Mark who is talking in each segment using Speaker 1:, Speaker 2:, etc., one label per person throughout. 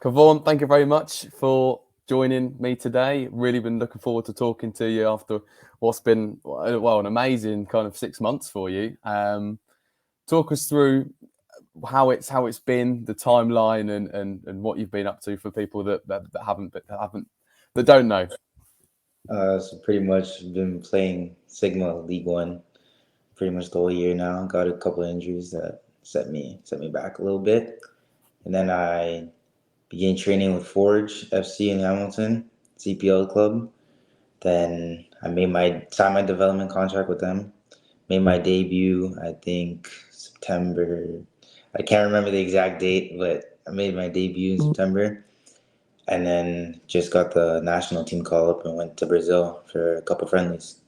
Speaker 1: Kevaughn, thank you very much for joining me today. Really been looking forward to talking to you after what's been, well, an amazing kind of 6 months for you. Talk us through how it's been, the timeline, and what you've been up to for people that don't know.
Speaker 2: So pretty much been playing Sigma League One pretty much the whole year now. Got a couple of injuries that set me back a little bit, and then I began training with Forge FC in Hamilton, CPL club. Then I signed my development contract with them. Made my debut, I think September. I can't remember the exact date, but I made my debut in September. And then just got the national team call up and went to Brazil for a couple friendlies.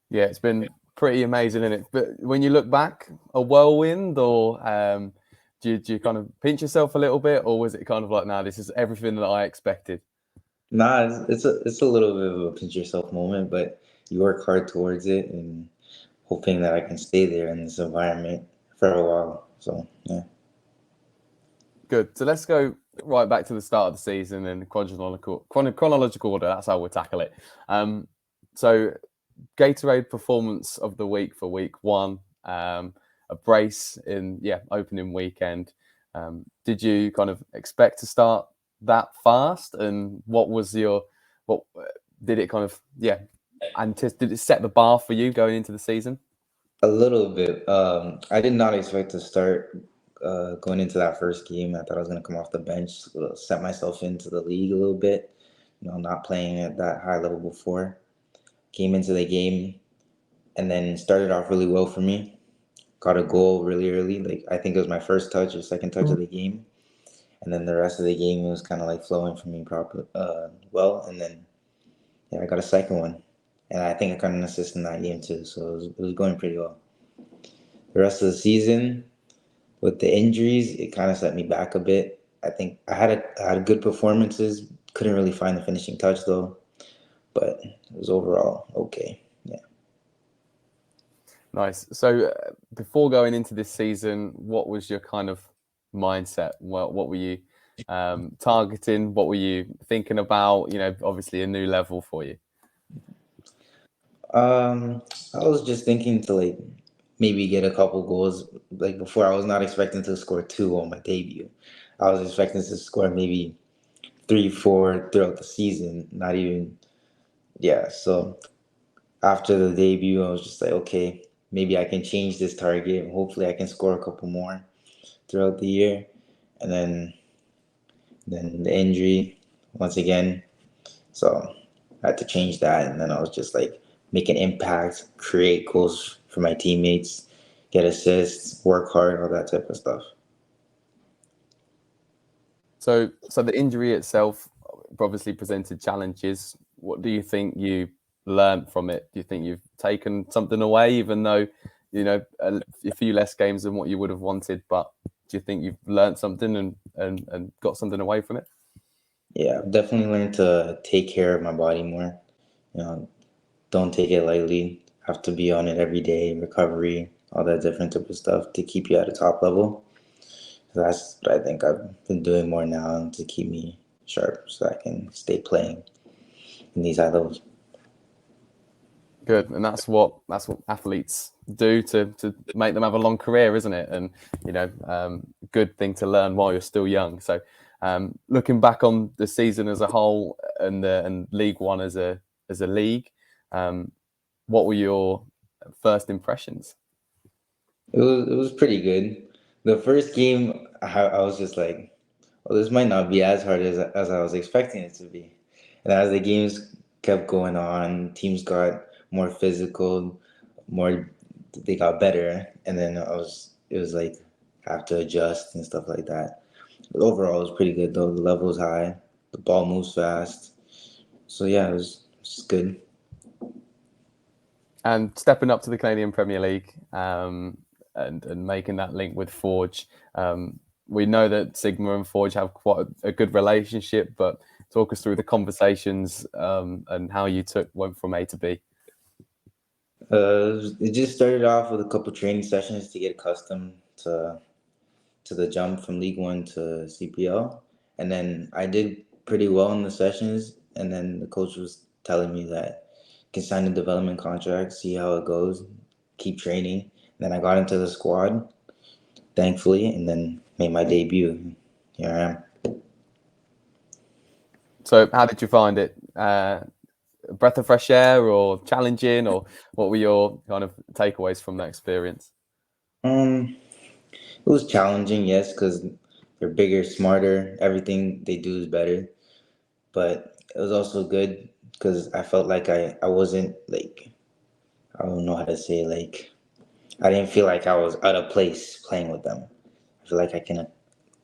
Speaker 1: Yeah, it's been pretty amazing, isn't it? But when you look back, a whirlwind, or do you kind of pinch yourself a little bit, or was it kind of like, nah, this is everything that I expected?
Speaker 2: Nah, it's a little bit of a pinch yourself moment, but you work hard towards it and hoping that I can stay there in this environment for a while. So yeah.
Speaker 1: Good. So let's go right back to the start of the season in chronological order. That's how we'll tackle it. So Gatorade performance of the week for week one, a brace in opening weekend. Did you kind of expect to start that fast? And what did it kind of did it set the bar for you going into the season?
Speaker 2: A little bit. I did not expect to start going into that first game. I thought I was going to come off the bench, set myself into the league a little bit, not playing at that high level before. Came into the game and then started off really well for me. Got a goal really early. Like I think it was my first touch or second touch of the game. And then the rest of the game was kind of like flowing for me properly, well. And then I got a second one. And I think I got an assist in that game too. So it was going pretty well. The rest of the season, with the injuries, it kind of set me back a bit. I think I had good performances. Couldn't really find the finishing touch though, but it was overall okay. Yeah.
Speaker 1: Nice. So before going into this season, what was your kind of mindset? What were you targeting? What were you thinking about? Obviously a new level for you.
Speaker 2: I was just thinking to like maybe get a couple goals. Like before, I was not expecting to score two on my debut. I was expecting to score maybe 3, 4 throughout the season. Not even, yeah. So after the debut, I was just like, okay, maybe I can change this target. Hopefully, I can score a couple more throughout the year. And then the injury once again. So I had to change that. And then I was just like make an impact, create goals for my teammates, get assists, work hard, all that type of stuff.
Speaker 1: So the injury itself obviously presented challenges. What do you think you learned from it? Do you think you've taken something away, even though a few less games than what you would have wanted? But do you think you've learned something and got something away from it?
Speaker 2: Yeah, I've definitely learned to take care of my body more. You know, don't take it lightly. Have to be on it every day, recovery, all that different type of stuff to keep you at a top level. So that's what I think I've been doing more now to keep me sharp so I can stay playing in these high levels.
Speaker 1: Good, and that's what athletes do to make them have a long career, isn't it? And good thing to learn while you're still young. So, looking back on the season as a whole and League One as a league, what were your first impressions?
Speaker 2: It was pretty good. The first game, I was just like, well, this might not be as hard as I was expecting it to be. And as the games kept going on, teams got more physical, more they got better, and then it was like have to adjust and stuff like that. But overall, it was pretty good though. The level was high, the ball moves fast, so yeah, it was good.
Speaker 1: And stepping up to the Canadian Premier League, and making that link with Forge. We know that Sigma and Forge have quite a good relationship, but talk us through the conversations and how you went from A to B.
Speaker 2: It just started off with a couple training sessions to get accustomed to to the jump from League One to CPL, and then I did pretty well in the sessions. And then the coach was telling me that I can sign a development contract, see how it goes, keep training. And then I got into the squad, thankfully, and then made my debut. Here I am.
Speaker 1: So, how did you find it? A breath of fresh air, or challenging, or what were your kind of takeaways from that experience?
Speaker 2: It was challenging, yes, because they're bigger, smarter. Everything they do is better. But it was also good because I felt like I wasn't like, I don't know how to say, like, I didn't feel like I was out of place playing with them. I feel like I can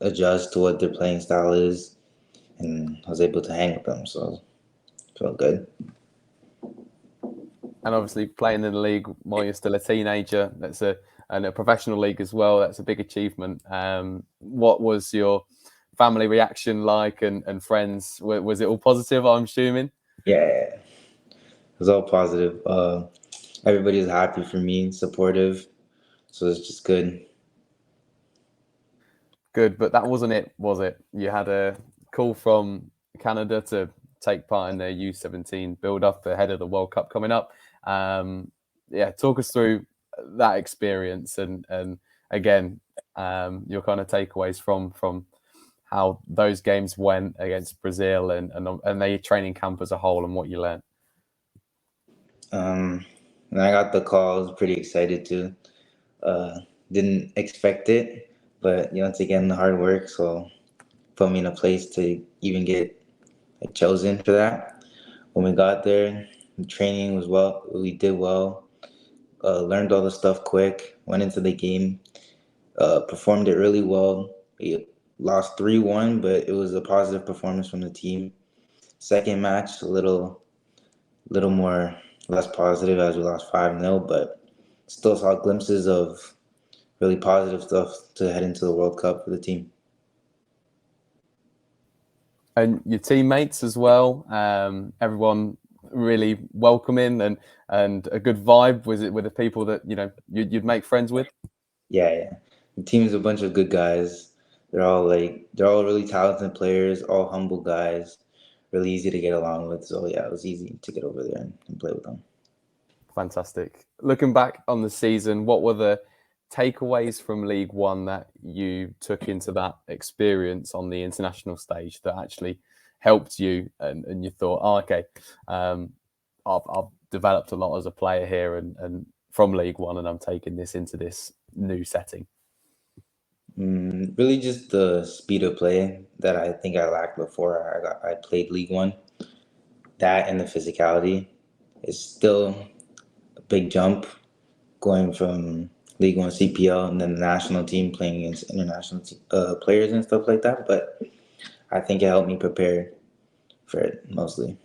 Speaker 2: adjust to what their playing style is, and I was able to hang with them, so it felt good.
Speaker 1: And obviously, playing in the league while you're still a teenager, and a professional league as well. That's a big achievement. What was your family reaction like, and friends? Was it all positive, I'm assuming?
Speaker 2: Yeah, it was all positive. Everybody's happy for me, supportive, so it's just good.
Speaker 1: Good, but that wasn't it, was it? You had a call from Canada to take part in their U17 build-up ahead of the World Cup coming up. Yeah, talk us through that experience, and again, your kind of takeaways from how those games went against Brazil, and their training camp as a whole, and what you learned.
Speaker 2: And I got the call. I was pretty excited too. Uh, didn't expect it, but once again, the hard work. So put me in a place to even get chosen for that. When we got there, the training was well. We did well. Learned all the stuff quick. Went into the game. Performed it really well. We lost 3-1, but it was a positive performance from the team. Second match, little more less positive as we lost 5-0, but still saw glimpses of really positive stuff to head into the World Cup for the team.
Speaker 1: And your teammates as well. Everyone really welcoming, and a good vibe. Was it with the people that you'd make friends with?
Speaker 2: Yeah. The team's a bunch of good guys. They're all really talented players, all humble guys, really easy to get along with. So yeah, it was easy to get over there and play with them.
Speaker 1: Fantastic. Looking back on the season, what were the takeaways from League One that you took into that experience on the international stage that actually helped you, and you thought, oh, okay, I've developed a lot as a player here, and from League One, and I'm taking this into this new setting?
Speaker 2: Really, just the speed of play that I think I lacked before I played League One. That and the physicality is still a big jump going from League One CPL and then the national team playing against international players and stuff like that. But I think it helped me prepare for it mostly.